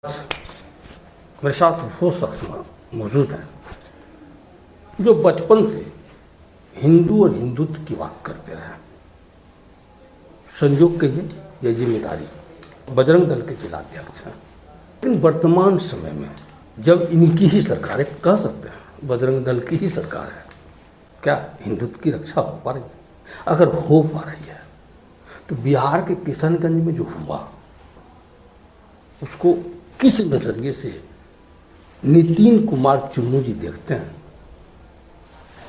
मेरे साथ वो शख्स मौजूद हैं जो बचपन से हिंदू और हिंदुत्व की बात करते रहे। संयोग कहिए या जिम्मेदारी, बजरंग दल के जिलाध्यक्ष हैं। लेकिन वर्तमान समय में जब इनकी ही सरकार है, कह सकते हैं बजरंग दल की ही सरकार है, क्या हिंदुत्व की रक्षा हो पा रही है? अगर हो पा रही है तो बिहार के किशनगंज में जो हुआ उसको किस नजरिए से नितिन कुमार चुन्नू जी देखते हैं,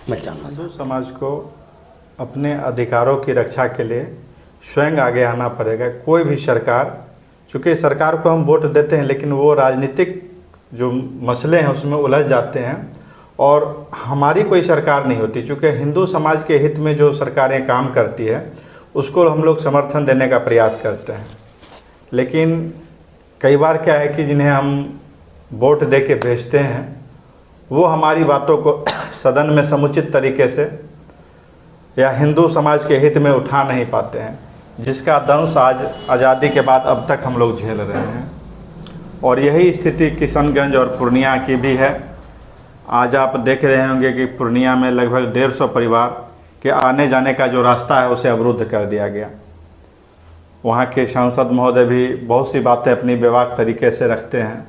मैं जानना हिंदू समाज को अपने अधिकारों की रक्षा के लिए स्वयं आगे आना पड़ेगा। कोई भी सरकार, चूँकि सरकार को हम वोट देते हैं लेकिन वो राजनीतिक जो मसले हैं उसमें उलझ जाते हैं और हमारी कोई सरकार नहीं होती। चूँकि हिंदू समाज के हित में जो सरकारें काम करती है उसको हम लोग समर्थन देने का प्रयास करते हैं। लेकिन कई बार क्या है कि जिन्हें हम वोट दे के भेजते हैं वो हमारी बातों को सदन में समुचित तरीके से या हिंदू समाज के हित में उठा नहीं पाते हैं, जिसका दंश आज आज़ादी के बाद अब तक हम लोग झेल रहे हैं। और यही स्थिति किशनगंज और पूर्णिया की भी है। आज आप देख रहे होंगे कि पूर्णिया में लगभग 150 परिवार के आने जाने का जो रास्ता है उसे अवरुद्ध कर दिया गया। वहाँ के सांसद महोदय भी बहुत सी बातें अपनी बेबाक तरीके से रखते हैं।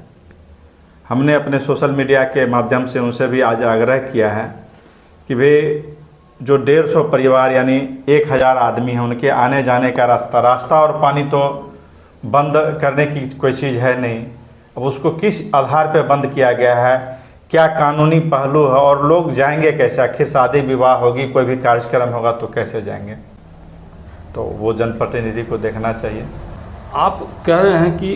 हमने अपने सोशल मीडिया के माध्यम से उनसे भी आज आग्रह किया है कि वे जो 150 परिवार यानी 1000 आदमी हैं उनके आने जाने का रास्ता और पानी तो बंद करने की कोई चीज़ है नहीं। अब उसको किस आधार पर बंद किया गया है, क्या कानूनी पहलू है और लोग जाएंगे कैसे? आखिर शादी विवाह होगी, कोई भी कार्यक्रम होगा तो कैसे जाएंगे? तो वो जनप्रतिनिधि को देखना चाहिए। आप कह रहे हैं कि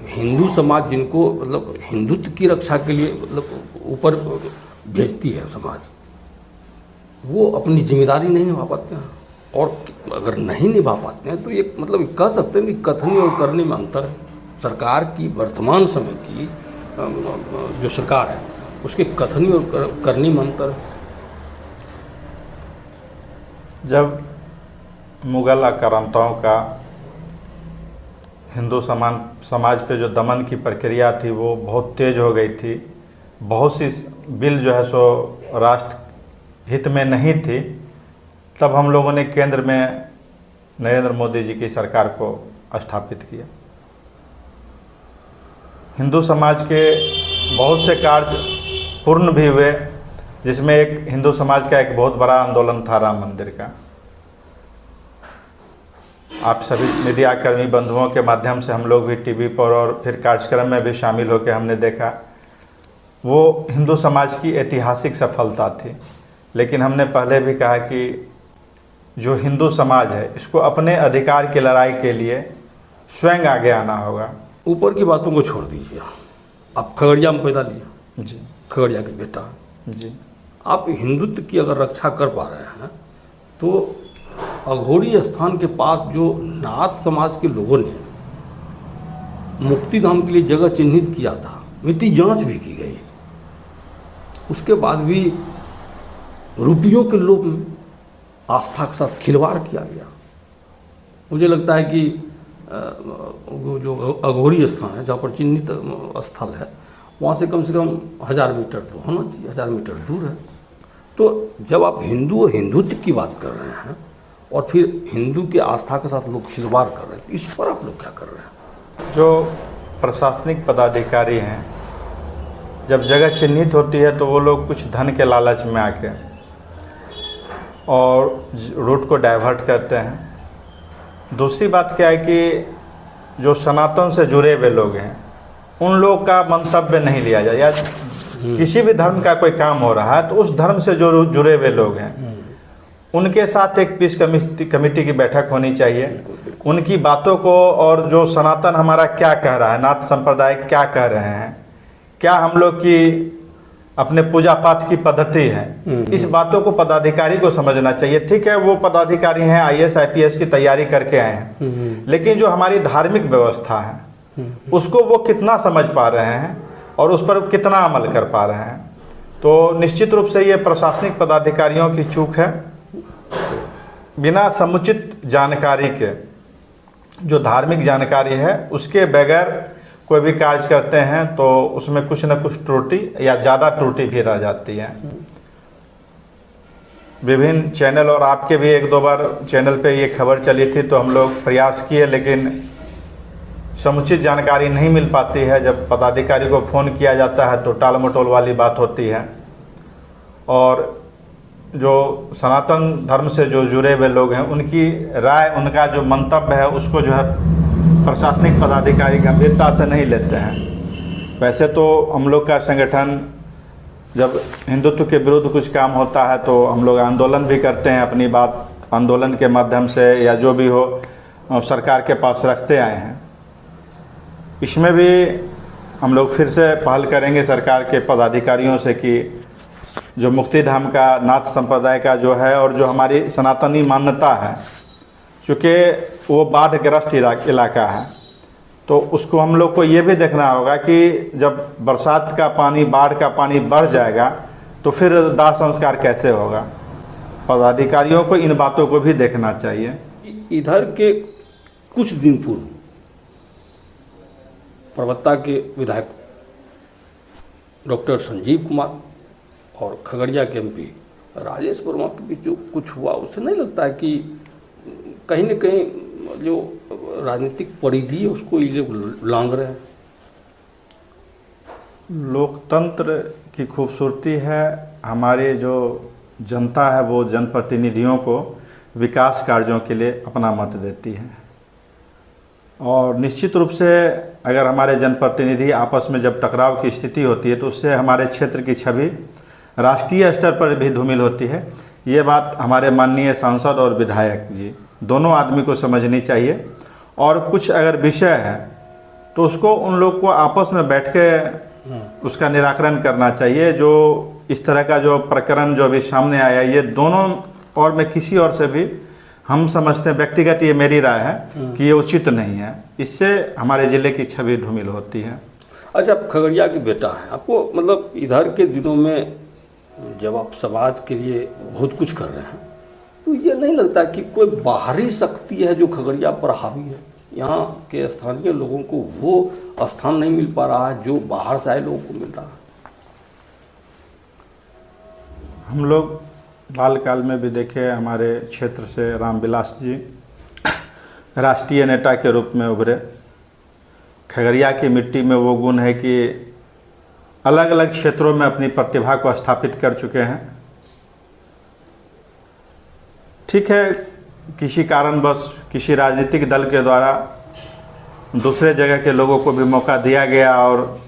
हिंदू समाज जिनको मतलब हिंदुत्व की रक्षा के लिए मतलब ऊपर भेजती है समाज, वो अपनी जिम्मेदारी नहीं निभा पाते हैं। और अगर नहीं निभा पाते हैं तो ये मतलब कह सकते हैं कि कथनी और करने में अंतर है। सरकार की वर्तमान समय की जो सरकार है उसके कथनी और करनी में अंतर है। जब मुग़ल आक्रांताओं का हिंदू समाज पे जो दमन की प्रक्रिया थी वो बहुत तेज़ हो गई थी, बहुत सी बिल जो है सो राष्ट्र हित में नहीं थी, तब हम लोगों ने केंद्र में नरेंद्र मोदी जी की सरकार को स्थापित किया। हिंदू समाज के बहुत से कार्य पूर्ण भी हुए, जिसमें एक हिंदू समाज का एक बहुत बड़ा आंदोलन था राम मंदिर का। आप सभी मीडियाकर्मी बंधुओं के माध्यम से हम लोग भी टीवी पर और फिर कार्यक्रम में भी शामिल होकर हमने देखा, वो हिंदू समाज की ऐतिहासिक सफलता थी। लेकिन हमने पहले भी कहा कि जो हिंदू समाज है इसको अपने अधिकार की लड़ाई के लिए स्वयं आगे आना होगा। ऊपर की बातों को छोड़ दीजिए, आप खगड़िया में पैदा लिए जी, खगड़िया के बेटा जी, आप हिंदुत्व की अगर रक्षा कर पा रहे हैं तो अघोरी स्थान के पास जो नाथ समाज के लोगों ने मुक्तिधाम के लिए जगह चिन्हित किया था, मिट्टी जांच भी की गई, उसके बाद भी रुपयों के लोभ में आस्था के साथ खिलवाड़ किया गया। मुझे लगता है कि वो जो अघोरी स्थान है जहाँ पर चिन्हित स्थल है वहाँ से कम 1000 मीटर तो होना चाहिए, 1000 मीटर दूर है। तो जब आप हिंदू और हिंदुत्व की बात कर रहे हैं और फिर हिंदू के आस्था के साथ लोग खिलवाड़ कर रहे हैं, तो इस पर आप लोग क्या कर रहे हैं? जो प्रशासनिक पदाधिकारी हैं, जब जगह चिन्हित होती है तो वो लोग कुछ धन के लालच में आके और रूट को डाइवर्ट करते हैं। दूसरी बात क्या है कि जो सनातन से जुड़े हुए लोग हैं उन लोग का मंतव्य नहीं लिया जाए, या किसी भी धर्म का कोई काम हो रहा है तो उस धर्म से जो जुड़े हुए लोग हैं उनके साथ एक पीस कमेटी की बैठक होनी चाहिए। उनकी बातों को और जो सनातन हमारा क्या कह रहा है, नाथ संप्रदाय क्या कह रहे हैं, क्या हम लोग की अपने पूजा पाठ की पद्धति है, इस बातों को पदाधिकारी को समझना चाहिए। ठीक है, वो पदाधिकारी हैं, IAS IPS की तैयारी करके आए हैं, लेकिन जो हमारी धार्मिक व्यवस्था है उसको वो कितना समझ पा रहे हैं और उस पर कितना अमल कर पा रहे हैं। तो निश्चित रूप से ये प्रशासनिक पदाधिकारियों की चूक है। बिना समुचित जानकारी के, जो धार्मिक जानकारी है उसके बगैर कोई भी कार्य करते हैं तो उसमें कुछ न कुछ त्रुटि या ज़्यादा त्रुटि भी रह जाती है। विभिन्न चैनल और आपके भी एक दो बार चैनल पे ये खबर चली थी तो हम लोग प्रयास किए, लेकिन समुचित जानकारी नहीं मिल पाती है। जब पदाधिकारी को फ़ोन किया जाता है तो टाल मटोल वाली बात होती है, और जो सनातन धर्म से जो जुड़े हुए लोग हैं उनकी राय, उनका जो मंतव्य है उसको जो है प्रशासनिक पदाधिकारी गंभीरता से नहीं लेते हैं। वैसे तो हम लोग का संगठन जब हिंदुत्व के विरुद्ध कुछ काम होता है तो हम लोग आंदोलन भी करते हैं, अपनी बात आंदोलन के माध्यम से या जो भी हो सरकार के पास रखते आए हैं। इसमें भी हम लोग फिर से पहल करेंगे सरकार के पदाधिकारियों से कि जो मुक्तिधाम का नाथ संप्रदाय का जो है और जो हमारी सनातनी मान्यता है, चूँकि वो बाढ़ग्रस्त इलाका है, तो उसको हम लोग को ये भी देखना होगा कि जब बरसात का पानी, बाढ़ का पानी बढ़ जाएगा तो फिर दाह संस्कार कैसे होगा। पदाधिकारियों को इन बातों को भी देखना चाहिए। इधर के कुछ दिन पूर्व परबत्ता के विधायक डॉक्टर संजीव कुमार और खगड़िया के एमपी राजेश वर्मा के बीच जो कुछ हुआ, उससे नहीं लगता है कि कहीं न कहीं जो राजनीतिक परिधि है उसको ये लोग लांघ रहे हैं? लोकतंत्र की खूबसूरती है, हमारे जो जनता है वो जनप्रतिनिधियों को विकास कार्यों के लिए अपना मत देती है, और निश्चित रूप से अगर हमारे जनप्रतिनिधि आपस में जब टकराव की स्थिति होती है तो उससे हमारे क्षेत्र की छवि राष्ट्रीय स्तर पर भी धूमिल होती है। ये बात हमारे माननीय सांसद और विधायक जी दोनों आदमी को समझनी चाहिए, और कुछ अगर विषय है तो उसको उन लोग को आपस में बैठ के उसका निराकरण करना चाहिए। जो इस तरह का जो प्रकरण जो अभी सामने आया, ये दोनों और में किसी और से भी हम समझते हैं, व्यक्तिगत ये मेरी राय है कि ये उचित नहीं है, इससे हमारे ज़िले की छवि धूमिल होती है। अच्छा, आप खगड़िया के बेटा हैं, आपको मतलब इधर के दिनों में जब आप समाज के लिए बहुत कुछ कर रहे हैं तो ये नहीं लगता कि कोई बाहरी शक्ति है जो खगड़िया पर हावी है? यहाँ के स्थानीय लोगों को वो स्थान नहीं मिल पा रहा है जो बाहर से आए लोगों को मिल रहा है। हम लोग बालकाल में भी देखे, हमारे क्षेत्र से रामविलास जी राष्ट्रीय नेता के रूप में उभरे। खगड़िया की मिट्टी में वो गुण है कि अलग अलग क्षेत्रों में अपनी प्रतिभा को स्थापित कर चुके हैं। ठीक है, किसी कारणवश किसी राजनीतिक दल के द्वारा दूसरे जगह के लोगों को भी मौका दिया गया और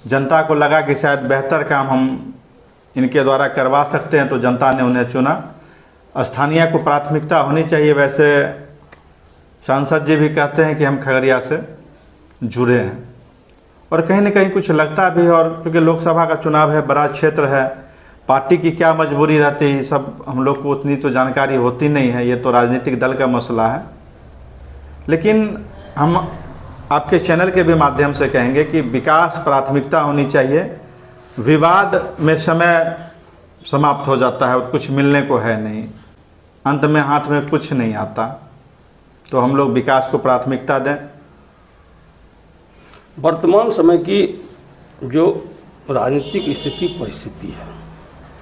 जनता को लगा कि शायद बेहतर काम हम इनके द्वारा करवा सकते हैं, तो जनता ने उन्हें चुना। स्थानीय को प्राथमिकता होनी चाहिए। वैसे सांसद जी भी कहते हैं कि हम खगड़िया से जुड़े हैं, और कहीं न कहीं कुछ लगता भी है, और क्योंकि लोकसभा का चुनाव है, बड़ा क्षेत्र है, पार्टी की क्या मजबूरी रहती है सब हम लोग को उतनी तो जानकारी होती नहीं है, ये तो राजनीतिक दल का मसला है। लेकिन हम आपके चैनल के भी माध्यम से कहेंगे कि विकास प्राथमिकता होनी चाहिए। विवाद में समय समाप्त हो जाता है और कुछ मिलने को है नहीं, अंत में हाथ में कुछ नहीं आता, तो हम लोग विकास को प्राथमिकता दें। वर्तमान समय की जो राजनीतिक स्थिति परिस्थिति है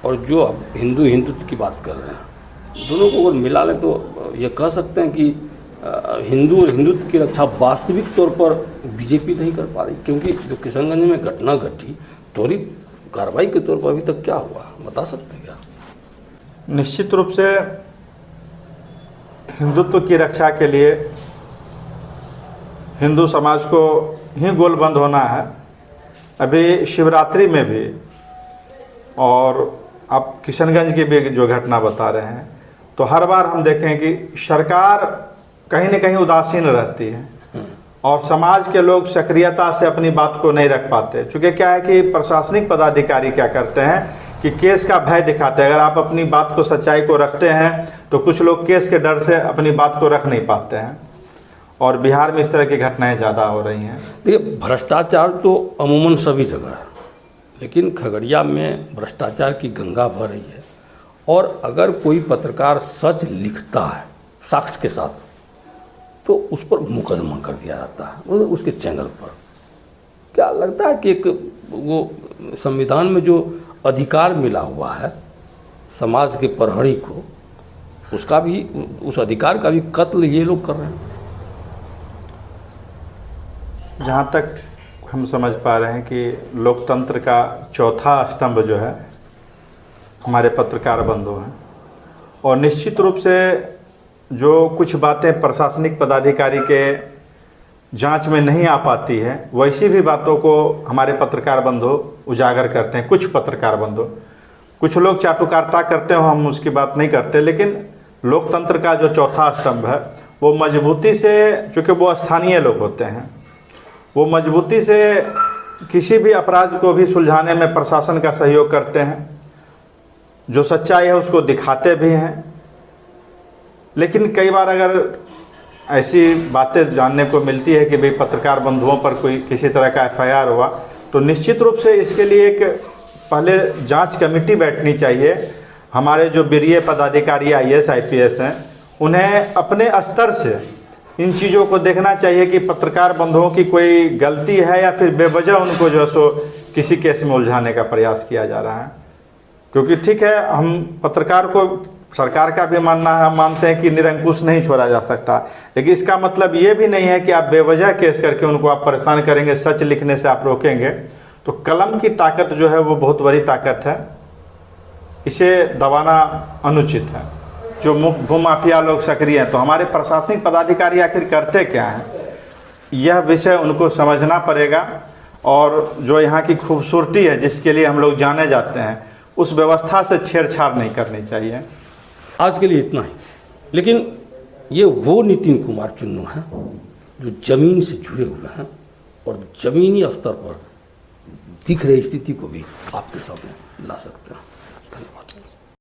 और जो अब हिंदुत्व की बात कर रहे हैं, दोनों को अगर मिला लें तो ये कह सकते हैं कि हिंदू और हिंदुत्व की रक्षा वास्तविक तौर पर बीजेपी नहीं कर पा रही, क्योंकि जो किशनगंज में घटना घटी, त्वरित कार्रवाई के तौर पर अभी तक क्या हुआ, बता सकते हैं क्या? निश्चित रूप से हिंदुत्व की रक्षा के लिए हिंदू समाज को ही गोलबंद होना है। अभी शिवरात्रि में भी, और आप किशनगंज की भी जो घटना बता रहे हैं, तो हर बार हम देखें कि सरकार कहीं न कहीं उदासीन रहती है और समाज के लोग सक्रियता से अपनी बात को नहीं रख पाते। चूँकि क्या है कि प्रशासनिक पदाधिकारी क्या करते हैं कि केस का भय दिखाते हैं। अगर आप अपनी बात को, सच्चाई को रखते हैं तो कुछ लोग केस के डर से अपनी बात को रख नहीं पाते हैं, और बिहार में इस तरह की घटनाएं ज़्यादा हो रही हैं। देखिए, भ्रष्टाचार तो अमूमन सभी जगह है, लेकिन खगड़िया में भ्रष्टाचार की गंगा बह रही है, और अगर कोई पत्रकार सच लिखता है साक्ष्य के साथ तो उस पर मुकदमा कर दिया जाता है, मतलब उसके चैनल पर। क्या लगता है कि एक वो संविधान में जो अधिकार मिला हुआ है समाज के प्रहरी को, उसका भी, उस अधिकार का भी कत्ल ये लोग कर रहे हैं? जहाँ तक हम समझ पा रहे हैं कि लोकतंत्र का चौथा स्तंभ जो है हमारे पत्रकार बंधु हैं, और निश्चित रूप से जो कुछ बातें प्रशासनिक पदाधिकारी के जांच में नहीं आ पाती है, वैसी भी बातों को हमारे पत्रकार बंधु उजागर करते हैं। कुछ पत्रकार बंधु, कुछ लोग चाटुकारिता करते हो, हम उसकी बात नहीं करते, लेकिन लोकतंत्र का जो चौथा स्तंभ है वो मजबूती से, चूँकि वो स्थानीय लोग होते हैं, वो मजबूती से किसी भी अपराध को भी सुलझाने में प्रशासन का सहयोग करते हैं, जो सच्चाई है उसको दिखाते भी हैं। लेकिन कई बार अगर ऐसी बातें जानने को मिलती है कि भाई पत्रकार बंधुओं पर कोई किसी तरह का FIR हुआ, तो निश्चित रूप से इसके लिए एक पहले जांच कमेटी बैठनी चाहिए। हमारे जो वरीय पदाधिकारी IAS IPS हैं, उन्हें अपने स्तर से इन चीज़ों को देखना चाहिए कि पत्रकार बंधुओं की कोई गलती है या फिर बेवजह उनको जो सो किसी केस में उलझाने का प्रयास किया जा रहा है। क्योंकि ठीक है, हम पत्रकार को, सरकार का भी मानना है, हम मानते हैं कि निरंकुश नहीं छोड़ा जा सकता, लेकिन इसका मतलब ये भी नहीं है कि आप बेवजह केस करके उनको आप परेशान करेंगे, सच लिखने से आप रोकेंगे। तो कलम की ताकत जो है वो बहुत बड़ी ताकत है, इसे दबाना अनुचित है। जो भूमाफिया लोग सक्रिय हैं, तो हमारे प्रशासनिक पदाधिकारी आखिर करते क्या हैं, यह विषय उनको समझना पड़ेगा। और जो यहाँ की खूबसूरती है जिसके लिए हम लोग जाने जाते हैं, उस व्यवस्था से छेड़छाड़ नहीं करनी चाहिए। आज के लिए इतना ही। लेकिन ये वो नितिन कुमार चुन्नू हैं जो ज़मीन से जुड़े हुए हैं और ज़मीनी स्तर पर दिख रही स्थिति को भी आपके सामने ला सकते हैं। धन्यवाद।